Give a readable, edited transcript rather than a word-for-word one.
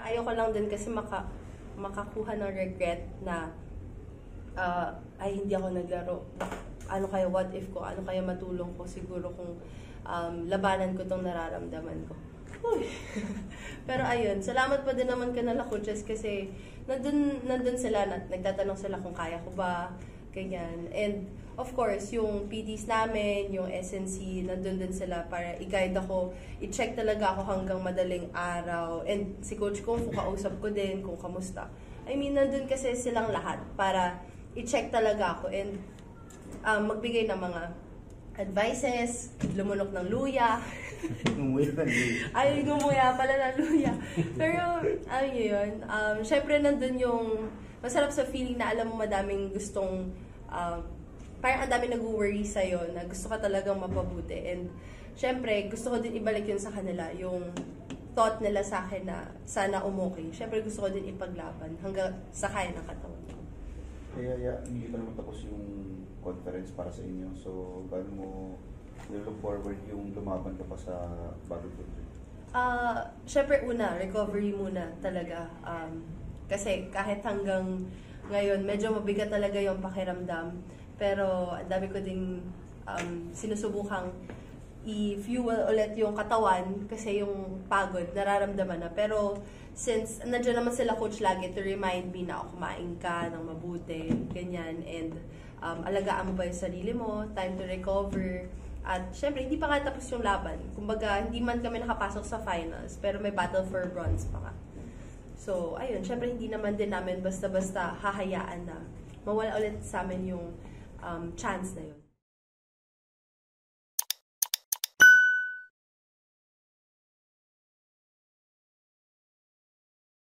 Ayoko lang din kasi makakuha ng regret na ay hindi ako naglaro. Ano kaya what if ko? Ano kaya matulong ko siguro kung labanan ko tong nararamdaman ko. Pero ayun, salamat pa din naman kanila coaches kasi nandun sila, nagtatanong sila kung kaya ko ba, ganyan. And of course, yung PTs namin, yung SNC, nandun din sila para i-guide ako, i-check talaga ako hanggang madaling araw. And si coach ko, kausap ko din kung kamusta. I mean, nandun kasi silang lahat para i-check talaga ako and magbigay ng mga advices, lumunok ng luya. Ngumuya ng luya. Ay, ngumuya pala ng luya. Pero, ano yun, syempre nandun yung masarap sa feeling na alam mo madaming gustong, parang ang dami nag-worry sa'yo na gusto ka talagang mapabuti. And syempre, gusto ko din ibalik yun sa kanila, yung thought nila sa akin na sana umokay. Syempre, gusto ko din ipaglaban hanggang sa kaya ng katawan ko. Kaya hindi pa naman tapos yung conference para sa inyo. So, paano mo look forward yung lumaban ka pa sa battlefield? Syempre una, recovery muna talaga. Kasi kahit hanggang ngayon, medyo mabigat talaga yung pakiramdam. Pero ang dami ko ding sinusubukang i-fuel ulit yung katawan kasi yung pagod, nararamdaman na. Pero since nandiyan naman sila coach lagi to remind me na kumain ka ng mabuti, ganyan, and alagaan mo ba yung sarili mo, time to recover. At syempre, hindi pa nga tapos yung laban. Kumbaga, hindi man kami nakapasok sa finals, pero may battle for bronze pa nga. So, ayun, syempre hindi naman din namin basta-basta hahayaan na mawala ulit sa amin yung chance na yun.